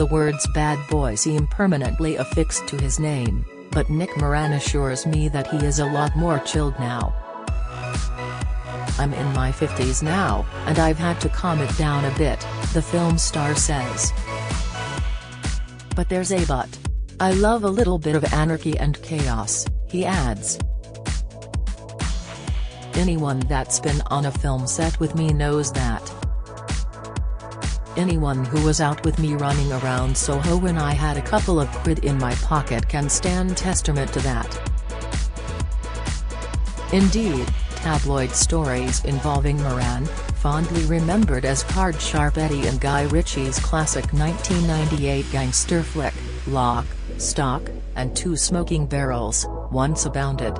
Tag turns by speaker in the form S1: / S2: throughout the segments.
S1: The words bad boy seem permanently affixed to his name, but Nick Moran assures me that he is a lot more chilled now. "I'm in my 50s now, and I've had to calm it down a bit," the film star says. "But there's a but. I love a little bit of anarchy and chaos," he adds. "Anyone that's been on a film set with me knows that. Anyone who was out with me running around Soho when I had a couple of quid in my pocket can stand testament to that." Indeed, tabloid stories involving Moran, fondly remembered as Card Sharp Eddie in Guy Ritchie's classic 1998 gangster flick, Lock, Stock, and Two Smoking Barrels, once abounded.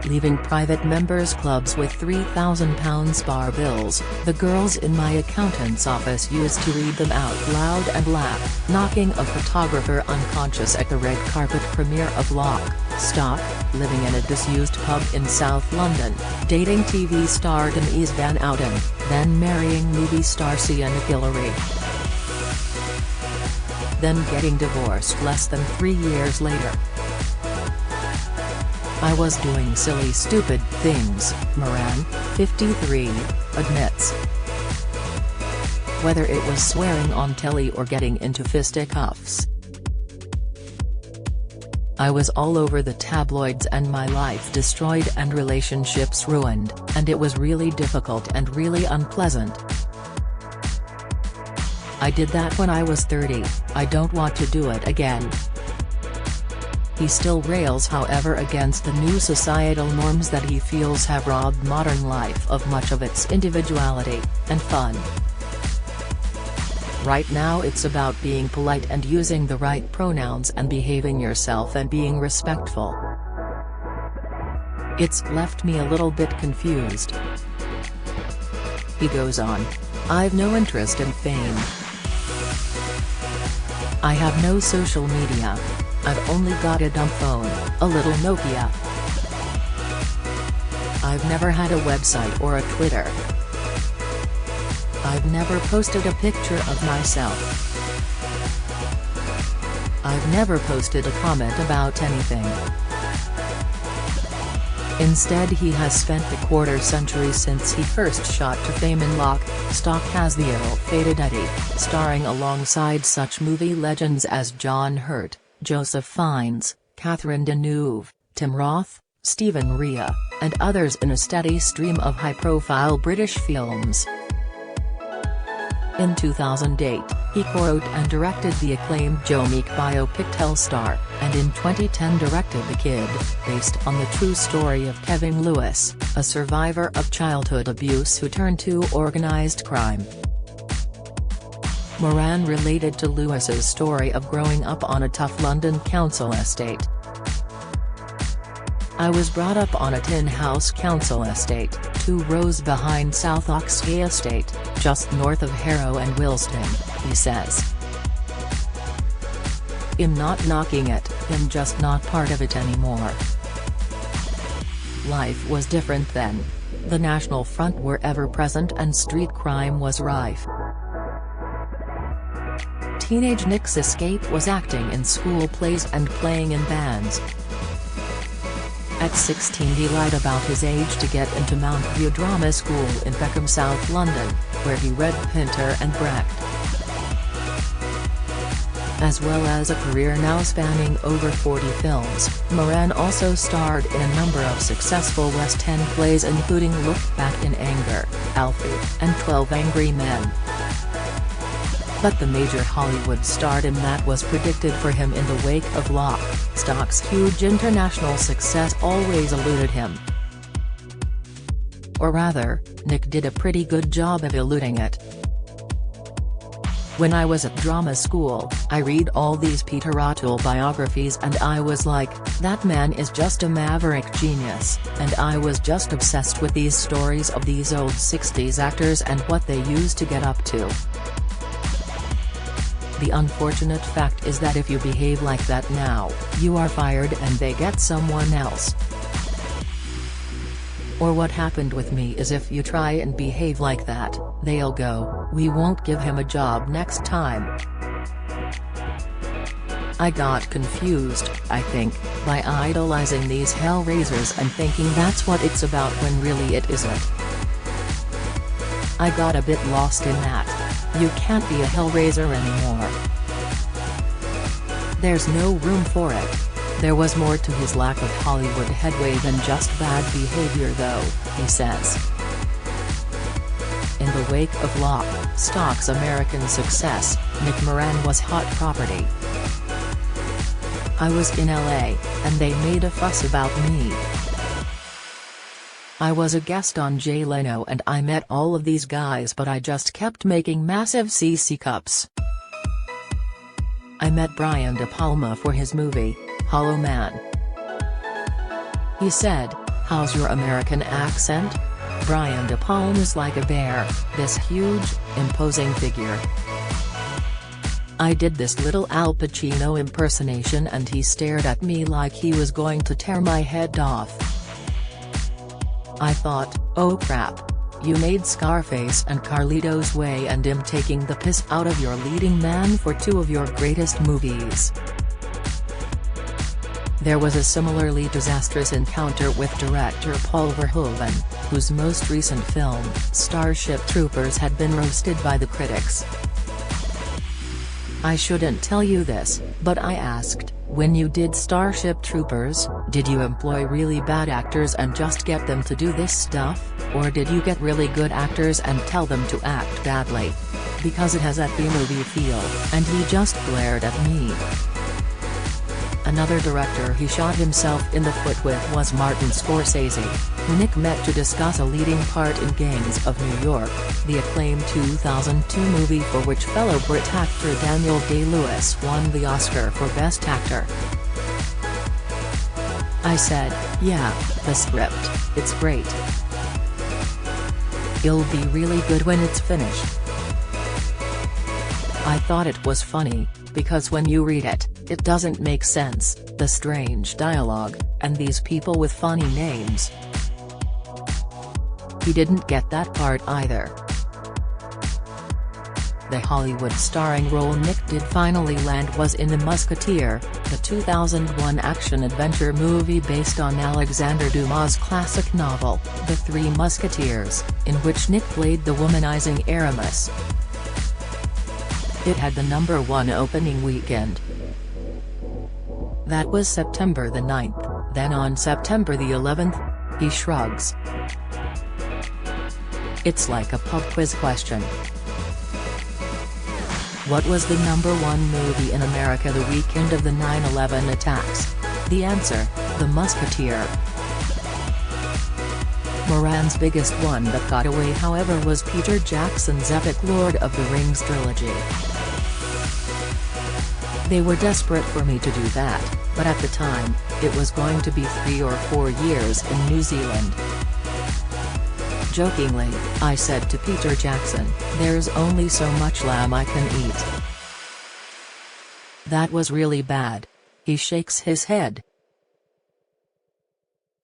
S1: Leaving private members' clubs with £3,000 bar bills, the girls in my accountant's office used to read them out loud and laugh, knocking a photographer unconscious at the red carpet premiere of Lock, Stock, living in a disused pub in South London, dating TV star Denise Van Outen, then marrying movie star Sienna Guillory. Then getting divorced less than 3 years later. "I was doing silly stupid things," Moran, 53, admits. Whether it was swearing on telly or getting into fisticuffs. "I was all over the tabloids and my life destroyed and relationships ruined, and it was really difficult and really unpleasant. I did that when I was 30, I don't want to do it again." He still rails however against the new societal norms that he feels have robbed modern life of much of its individuality and fun. "Right now it's about being polite and using the right pronouns and behaving yourself and being respectful. It's left me a little bit confused." He goes on, "I've no interest in fame. I have no social media. I've only got a dumb phone, a little Nokia. I've never had a website or a Twitter. I've never posted a picture of myself. I've never posted a comment about anything." Instead, he has spent the quarter-century since he first shot to fame in Lock, Stock as the ill-fated Eddie, starring alongside such movie legends as John Hurt, Joseph Fiennes, Catherine Deneuve, Tim Roth, Stephen Rea, and others in a steady stream of high-profile British films. In 2008, he co-wrote and directed the acclaimed Joe Meek biopic Telstar, and in 2010 directed The Kid, based on the true story of Kevin Lewis, a survivor of childhood abuse who turned to organised crime. Moran related to Lewis's story of growing up on a tough London council estate. "I was brought up on a tin house council estate, 2 rows behind South Oxgate Estate, just north of Harrow and Willesden," he says. "I'm not knocking it, I'm just not part of it anymore. Life was different then. The National Front were ever present and street crime was rife. Teenage Nick's escape was acting in school plays and playing in bands. At 16 he lied about his age to get into Mount View Drama School in Peckham, South London, where he read Pinter and Brecht. As well as a career now spanning over 40 films, Moran also starred in a number of successful West End plays including Look Back in Anger, Alfie, and 12 Angry Men. But the major Hollywood stardom that was predicted for him in the wake of Lock, Stock's huge international success always eluded him. Or rather, Nick did a pretty good job of eluding it. "When I was at drama school, I read all these Peter O'Toole biographies and I was like, that man is just a maverick genius, and I was just obsessed with these stories of these old 60s actors and what they used to get up to. The unfortunate fact is that if you behave like that now, you are fired and they get someone else. Or what happened with me is if you try and behave like that, they'll go, we won't give him a job next time. I got confused, I think, by idolizing these hellraisers and thinking that's what it's about when really it isn't. I got a bit lost in that. You can't be a hellraiser anymore. There's no room for it. There was more to his lack of Hollywood headway than just bad behavior though, he says. In the wake of Lock, Stock's American success, Nick Moran was hot property. I was in LA, and they made a fuss about me. I was a guest on Jay Leno and I met all of these guys, but I just kept making massive CC cups. I met Brian De Palma for his movie, Hollow Man. He said, "How's your American accent?" Brian De Palma's like a bear, this huge, imposing figure. I did this little Al Pacino impersonation and he stared at me like he was going to tear my head off. I thought, oh crap. You made Scarface and Carlito's Way and him taking the piss out of your leading man for two of your greatest movies. There was a similarly disastrous encounter with director Paul Verhoeven, whose most recent film, Starship Troopers, had been roasted by the critics. I shouldn't tell you this, but I asked, when you did Starship Troopers, did you employ really bad actors and just get them to do this stuff, or did you get really good actors and tell them to act badly? Because it has that B-movie feel, and he just glared at me. Another director he shot himself in the foot with was Martin Scorsese, who Nick met to discuss a leading part in Gangs of New York, the acclaimed 2002 movie for which fellow Brit actor Daniel Day-Lewis won the Oscar for Best Actor. I said, yeah, the script, it's great. It'll be really good when it's finished. I thought it was funny, because when you read it, it doesn't make sense, the strange dialogue, and these people with funny names. He didn't get that part either. The Hollywood starring role Nick did finally land was in The Musketeer, the 2001 action-adventure movie based on Alexandre Dumas' classic novel, The Three Musketeers, in which Nick played the womanizing Aramis. It had the #1 opening weekend. That was September the 9th, then on September the 11th, he shrugs. It's like a pub quiz question. What was the #1 movie in America the weekend of the 9/11 attacks? The answer, The Musketeer. Moran's biggest one that got away however was Peter Jackson's epic Lord of the Rings trilogy. They were desperate for me to do that, but at the time, it was going to be 3 or 4 years in New Zealand. Jokingly, I said to Peter Jackson, there's only so much lamb I can eat. That was really bad. He shakes his head.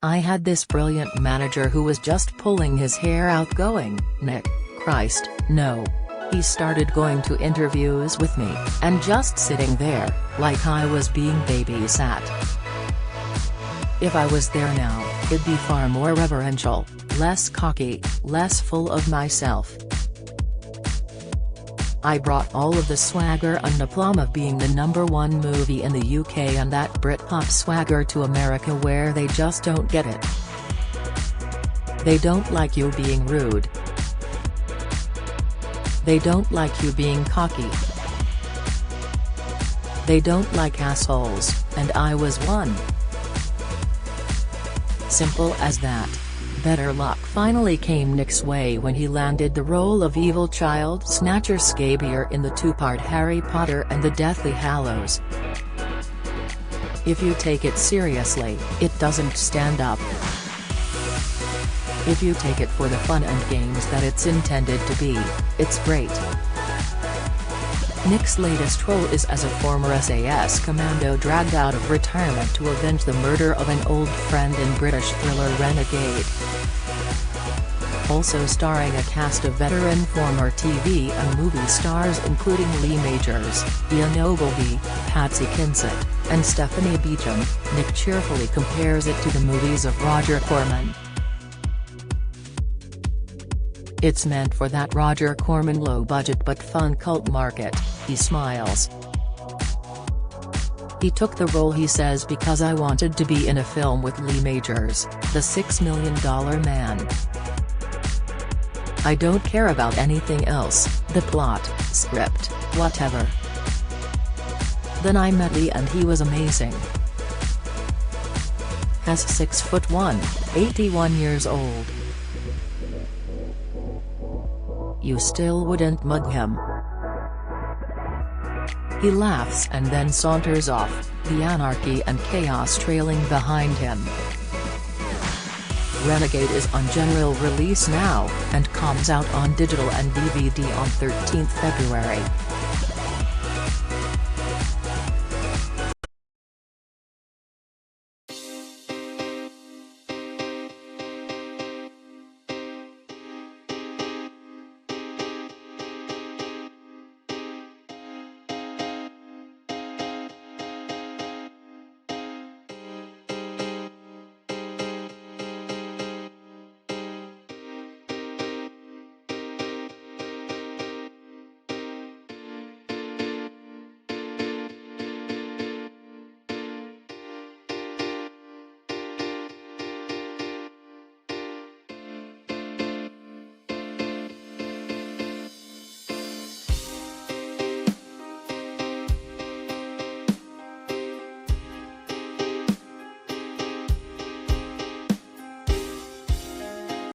S1: I had this brilliant manager who was just pulling his hair out going, Nick, Christ, no. He started going to interviews with me, and just sitting there, like I was being babysat. If I was there now, it'd be far more reverential, less cocky, less full of myself. I brought all of the swagger and aplomb of being the #1 movie in the UK and that Britpop swagger to America where they just don't get it. They don't like you being rude. They don't like you being cocky. They don't like assholes, and I was one. Simple as that. Better luck finally came Nick's way when he landed the role of evil child snatcher Scabier in the 2-part Harry Potter and the Deathly Hallows. If you take it seriously, it doesn't stand up. If you take it for the fun and games that it's intended to be, it's great. Nick's latest role is as a former SAS commando dragged out of retirement to avenge the murder of an old friend in British thriller Renegade. Also starring a cast of veteran former TV and movie stars including Lee Majors, Ian Ogilvy, Patsy Kinsett, and Stephanie Beacham, Nick cheerfully compares it to the movies of Roger Corman. "It's meant for that Roger Corman low-budget but fun cult market," he smiles. "He took the role," he says, "because I wanted to be in a film with Lee Majors, the $6 million man. I don't care about anything else, the plot, script, whatever. Then I met Lee and he was amazing." Has 6'1", 81 years old. "You still wouldn't mug him?" He laughs and then saunters off, the anarchy and chaos trailing behind him. Renegade is on general release now, and comes out on digital and DVD on 13 February.